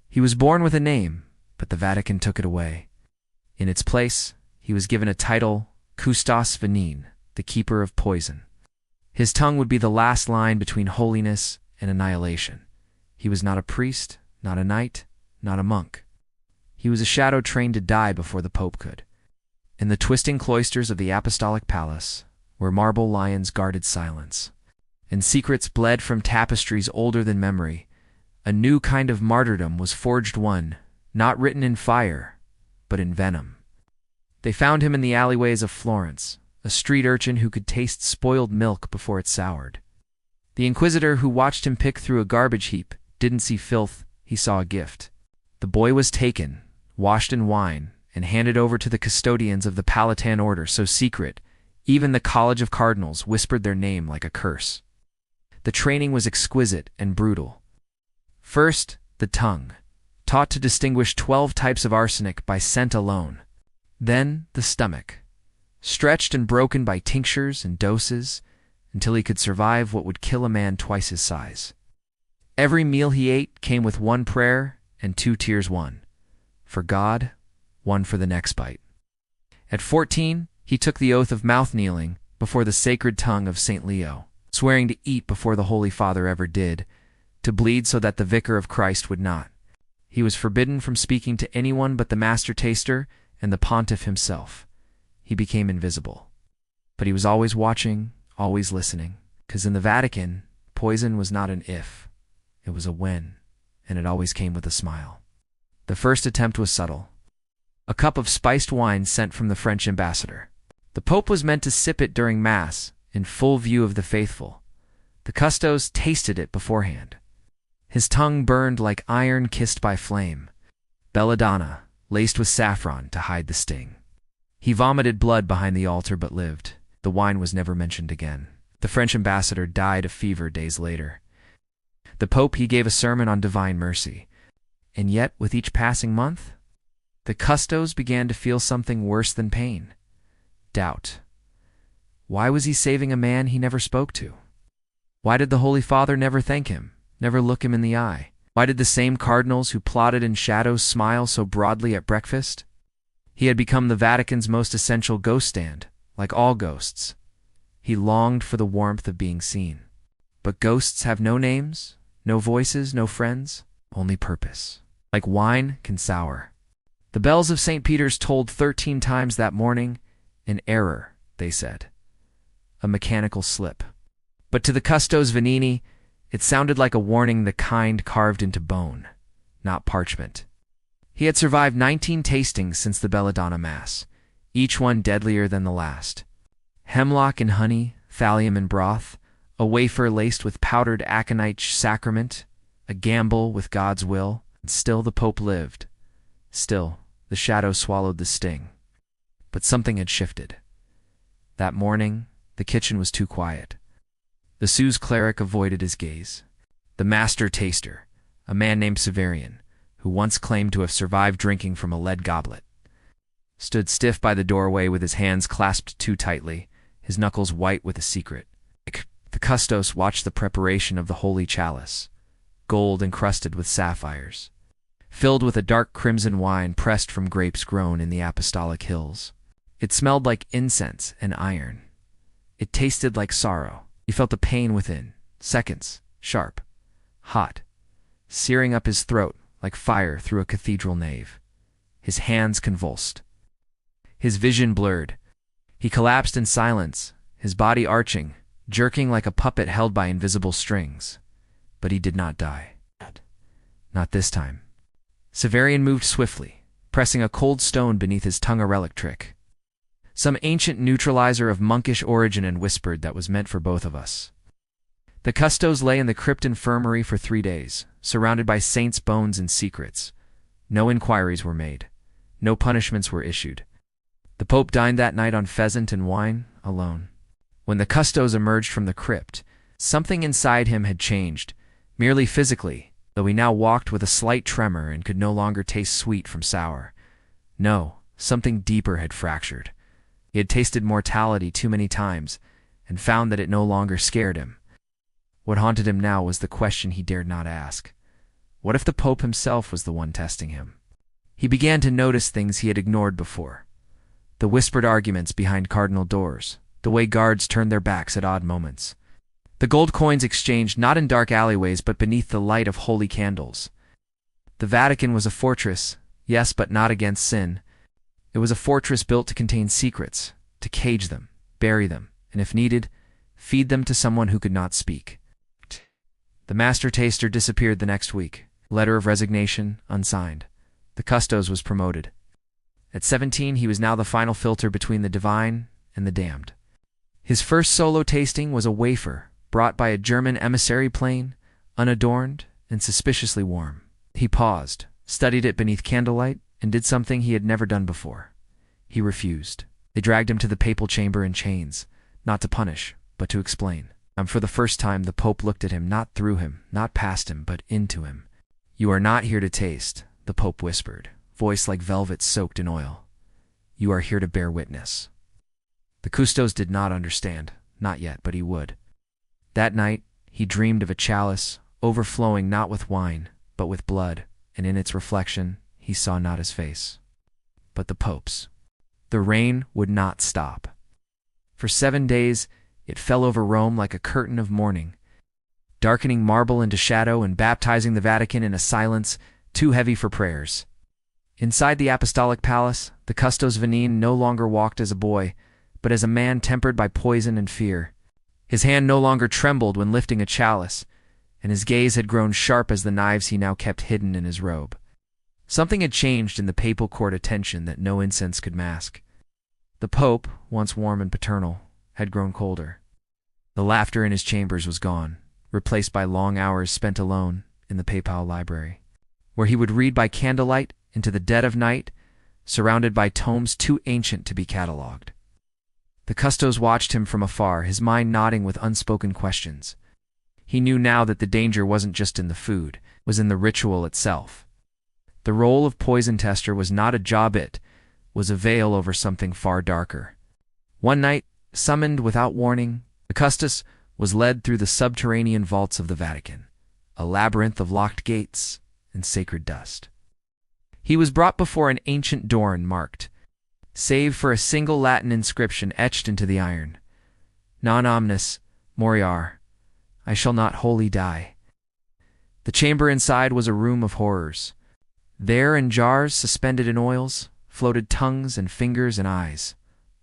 He was born with a name, but the Vatican took it away. In its place, he was given a title, Custos Venene, the keeper of poison. His tongue would be the last line between holiness and annihilation. He was not a priest, not a knight, not a monk. He was a shadow trained to die before the Pope could. In the twisting cloisters of the Apostolic Palace, where marble lions guarded silence, and secrets bled from tapestries older than memory, a new kind of martyrdom was forged, one not written in fire, but in venom. They found him in the alleyways of Florence, a street urchin who could taste spoiled milk before it soured. The inquisitor who watched him pick through a garbage heap didn't see filth, he saw a gift. The boy was taken, washed in wine, and handed over to the custodians of the Palatine order, so secret, even the College of Cardinals whispered their name like a curse. The training was exquisite and brutal. First, the tongue, taught to distinguish 12 types of arsenic by scent alone. Then, the stomach, stretched and broken by tinctures and doses until he could survive what would kill a man twice his size. Every meal he ate came with one prayer and 2 tears, one for God, one for the next bite. At 14, he took the oath of mouth-kneeling before the sacred tongue of St. Leo, swearing to eat before the Holy Father ever did, to bleed so that the vicar of Christ would not. He was forbidden from speaking to anyone but the master taster and the pontiff himself. He became invisible. But he was always watching, always listening, because in the Vatican, poison was not an if, it was a when, and it always came with a smile. The first attempt was subtle. A cup of spiced wine sent from the French ambassador. The Pope was meant to sip it during Mass, in full view of the faithful. The custos tasted it beforehand. His tongue burned like iron kissed by flame. Belladonna, laced with saffron to hide the sting. He vomited blood behind the altar but lived. The wine was never mentioned again. The French ambassador died of fever days later. The Pope, he gave a sermon on divine mercy. And yet, with each passing month, the custos began to feel something worse than pain. Doubt. Why was he saving a man he never spoke to? Why did the Holy Father never thank him, never look him in the eye? Why did the same cardinals who plotted in shadows smile so broadly at breakfast? He had become the Vatican's most essential ghost stand, like all ghosts. He longed for the warmth of being seen. But ghosts have no names, no voices, no friends, only purpose. Like wine can sour. The bells of St. Peter's tolled 13 times that morning. An error, they said. A mechanical slip. But to the Custos Veneni, it sounded like a warning, the kind carved into bone, not parchment. He had survived 19 tastings since the Belladonna Mass, each one deadlier than the last. Hemlock and honey, thallium and broth, a wafer laced with powdered aconite sacrament, a gamble with God's will, and still the Pope lived. Still, the shadow swallowed the sting. But something had shifted. That morning, the kitchen was too quiet. The Suze cleric avoided his gaze. The master taster, a man named Severian, who once claimed to have survived drinking from a lead goblet, stood stiff by the doorway with his hands clasped too tightly, his knuckles white with a secret. The custos watched the preparation of the holy chalice, gold encrusted with sapphires, filled with a dark crimson wine pressed from grapes grown in the Apostolic hills. It smelled like incense and iron. It tasted like sorrow. He felt the pain within, seconds, sharp, hot, searing up his throat like fire through a cathedral nave. His hands convulsed. His vision blurred. He collapsed in silence, his body arching, jerking like a puppet held by invisible strings. But he did not die. Not this time. Severian moved swiftly, pressing a cold stone beneath his tongue, a relic trick. Some ancient neutralizer of monkish origin, and whispered, that was meant for both of us. The custos lay in the crypt infirmary for 3 days, surrounded by saints' bones and secrets. No inquiries were made. No punishments were issued. The Pope dined that night on pheasant and wine, alone. When the custos emerged from the crypt, something inside him had changed, merely physically, though he now walked with a slight tremor and could no longer taste sweet from sour. No, something deeper had fractured. He had tasted mortality too many times, and found that it no longer scared him. What haunted him now was the question he dared not ask. What if the Pope himself was the one testing him? He began to notice things he had ignored before. The whispered arguments behind cardinal doors, the way guards turned their backs at odd moments. The gold coins exchanged not in dark alleyways but beneath the light of holy candles. The Vatican was a fortress, yes, but not against sin. It was a fortress built to contain secrets, to cage them, bury them, and if needed, feed them to someone who could not speak. The master taster disappeared the next week. Letter of resignation, unsigned. The custos was promoted. At 17, he was now the final filter between the divine and the damned. His first solo tasting was a wafer, brought by a German emissary plane, unadorned and suspiciously warm. He paused, studied it beneath candlelight, and did something he had never done before. He refused. They dragged him to the papal chamber in chains, not to punish, but to explain. And for the first time, the Pope looked at him, not through him, not past him, but into him. "You are not here to taste," the Pope whispered, voice like velvet soaked in oil. "You are here to bear witness." The custos did not understand, not yet, but he would. That night, he dreamed of a chalice, overflowing not with wine, but with blood, and in its reflection, he saw not his face, but the Pope's. The rain would not stop. For 7 days, it fell over Rome like a curtain of mourning, darkening marble into shadow and baptizing the Vatican in a silence too heavy for prayers. Inside the apostolic palace, the custos venene no longer walked as a boy, but as a man tempered by poison and fear. His hand no longer trembled when lifting a chalice, and his gaze had grown sharp as the knives he now kept hidden in his robe. Something had changed in the papal court attention that no incense could mask. The Pope, once warm and paternal, had grown colder. The laughter in his chambers was gone, replaced by long hours spent alone in the papal library, where he would read by candlelight into the dead of night, surrounded by tomes too ancient to be catalogued. The custos watched him from afar, his mind nodding with unspoken questions. He knew now that the danger wasn't just in the food, it was in the ritual itself. The role of poison tester was not a job, it was a veil over something far darker. One night, summoned without warning, the custos was led through the subterranean vaults of the Vatican, a labyrinth of locked gates and sacred dust. He was brought before an ancient door marked, save for a single Latin inscription etched into the iron, "Non omnis moriar," I shall not wholly die. The chamber inside was a room of horrors. There, in jars suspended in oils, floated tongues and fingers and eyes,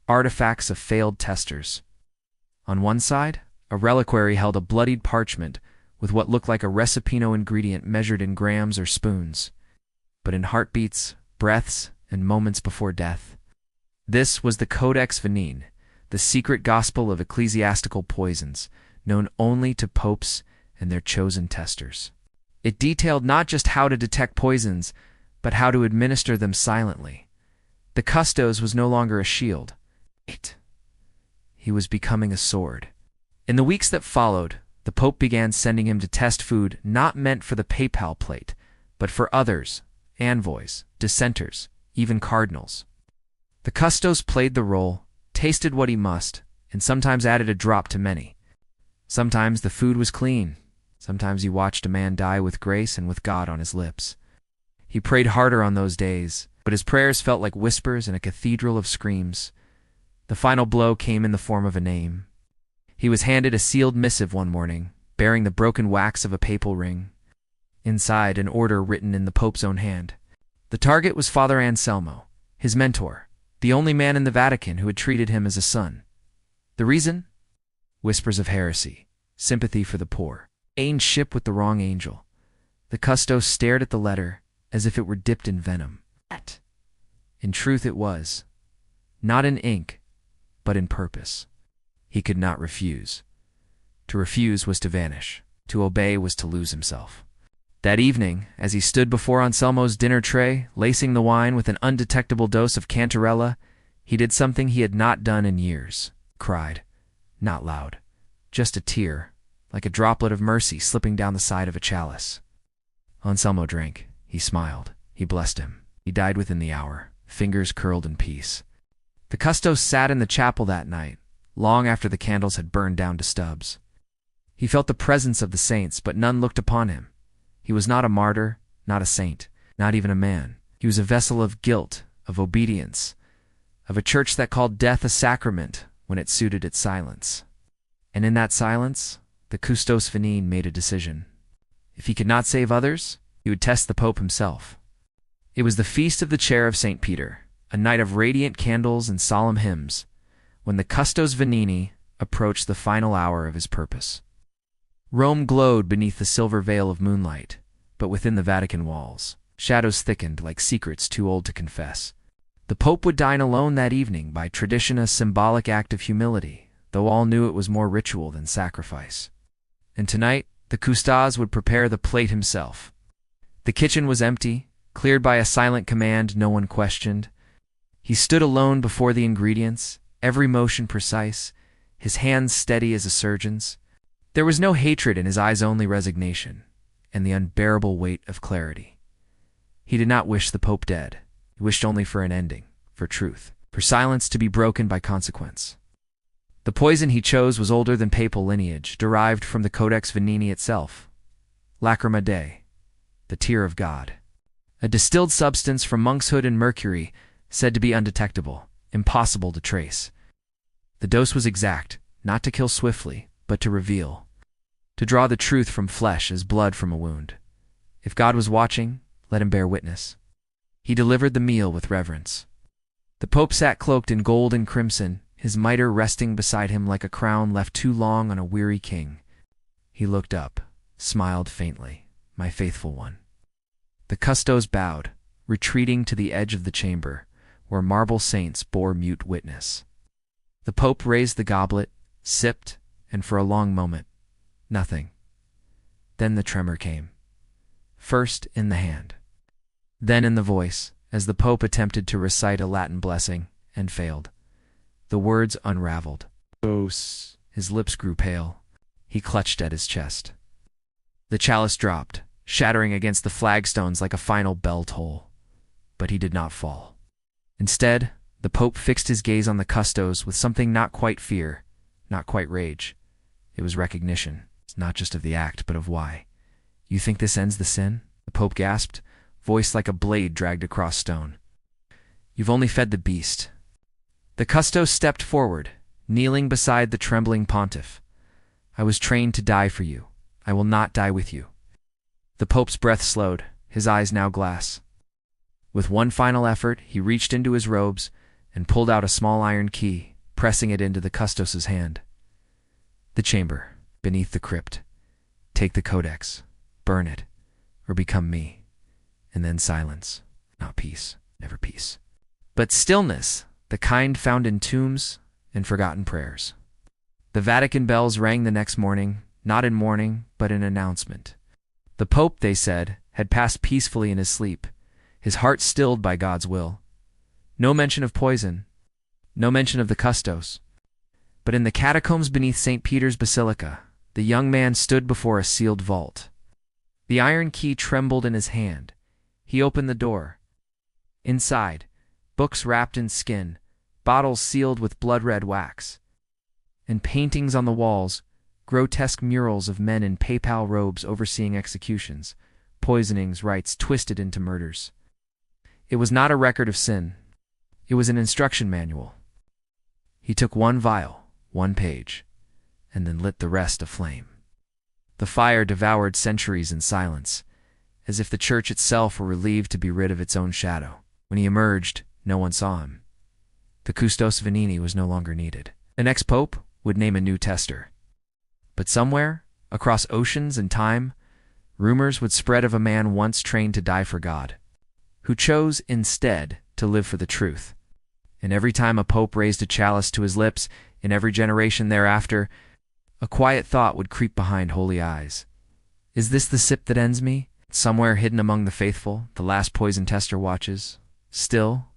artifacts of failed testers. On one side, a reliquary held a bloodied parchment with what looked like a recipino ingredient measured in grams or spoons, but in heartbeats, breaths, and moments before death. This was the Codex Venene, the secret gospel of ecclesiastical poisons, known only to popes and their chosen testers. It detailed not just how to detect poisons, but how to administer them silently. The custos was no longer a shield. He was becoming a sword. In the weeks that followed, the Pope began sending him to test food not meant for the papal plate, but for others, envoys, dissenters, even cardinals. The custos played the role, tasted what he must, and sometimes added a drop to many. Sometimes the food was clean. Sometimes he watched a man die with grace and with God on his lips. He prayed harder on those days, but his prayers felt like whispers in a cathedral of screams. The final blow came in the form of a name. He was handed a sealed missive one morning, bearing the broken wax of a papal ring. Inside, an order written in the Pope's own hand. The target was Father Anselmo, his mentor, the only man in the Vatican who had treated him as a son. The reason? Whispers of heresy, sympathy for the poor, aimed ship with the wrong angel. The custos stared at the letter as if it were dipped in venom. In truth it was, not in ink, but in purpose. He could not refuse. To refuse was to vanish. To obey was to lose himself. That evening, as he stood before Anselmo's dinner tray, lacing the wine with an undetectable dose of cantarella, he did something he had not done in years. Cried. Not loud. Just a tear, like a droplet of mercy slipping down the side of a chalice. Anselmo drank. He smiled. He blessed him. He died within the hour, fingers curled in peace. The custos sat in the chapel that night, long after the candles had burned down to stubs. He felt the presence of the saints, but none looked upon him. He was not a martyr, not a saint, not even a man. He was a vessel of guilt, of obedience, of a church that called death a sacrament when it suited its silence. And in that silence, the Custos Venene made a decision. If he could not save others, he would test the Pope himself. It was the feast of the chair of St. Peter, a night of radiant candles and solemn hymns, when the Custos Venene approached the final hour of his purpose. Rome glowed beneath the silver veil of moonlight, but within the Vatican walls, shadows thickened like secrets too old to confess. The Pope would dine alone that evening, by tradition a symbolic act of humility, though all knew it was more ritual than sacrifice. And tonight, the Custos would prepare the plate himself. The kitchen was empty, cleared by a silent command no one questioned. He stood alone before the ingredients, every motion precise, his hands steady as a surgeon's. There was no hatred in his eyes, only resignation, and the unbearable weight of clarity. He did not wish the Pope dead. He wished only for an ending, for truth, for silence to be broken by consequence. The poison he chose was older than papal lineage, derived from the Codex Veneni itself. Lacrima Dei, the tear of God. A distilled substance from monkshood and mercury, said to be undetectable, impossible to trace. The dose was exact, not to kill swiftly, but to reveal. To draw the truth from flesh as blood from a wound. If God was watching, let him bear witness. He delivered the meal with reverence. The Pope sat cloaked in gold and crimson, his mitre resting beside him like a crown left too long on a weary king. He looked up, smiled faintly. My faithful one. The Custos bowed, retreating to the edge of the chamber, where marble saints bore mute witness. The Pope raised the goblet, sipped, and for a long moment, nothing. Then the tremor came. First in the hand, then in the voice, as the Pope attempted to recite a Latin blessing, and failed. The words unraveled. Os. His lips grew pale. He clutched at his chest. The chalice dropped, shattering against the flagstones like a final bell toll. But he did not fall. Instead, the Pope fixed his gaze on the Custos with something not quite fear, not quite rage. It was recognition, not just of the act, but of why. You think this ends the sin? The Pope gasped, voice like a blade dragged across stone. You've only fed the beast. The Custos stepped forward, kneeling beside the trembling pontiff. I was trained to die for you. I will not die with you. The Pope's breath slowed, his eyes now glass. With one final effort, he reached into his robes and pulled out a small iron key, pressing it into the Custos's hand. The chamber, beneath the crypt. Take the codex, burn it, or become me. And then silence, not peace, never peace. But stillness, the kind found in tombs and forgotten prayers. The Vatican bells rang the next morning, not in mourning, but in announcement. The Pope, they said, had passed peacefully in his sleep, his heart stilled by God's will. No mention of poison, no mention of the Custos. But in the catacombs beneath St. Peter's Basilica, the young man stood before a sealed vault. The iron key trembled in his hand. He opened the door. Inside, books wrapped in skin, bottles sealed with blood-red wax, and paintings on the walls, grotesque murals of men in papal robes overseeing executions, poisonings, rites twisted into murders. It was not a record of sin. It was an instruction manual. He took one vial, one page, and then lit the rest aflame. The fire devoured centuries in silence, as if the church itself were relieved to be rid of its own shadow. When he emerged, no one saw him. The Custos Veneni was no longer needed. The next pope would name a new tester. But somewhere, across oceans and time, rumors would spread of a man once trained to die for God, who chose instead to live for the truth. And every time a pope raised a chalice to his lips, in every generation thereafter, a quiet thought would creep behind holy eyes. Is this the sip that ends me? Somewhere hidden among the faithful, the last poison tester watches. Still,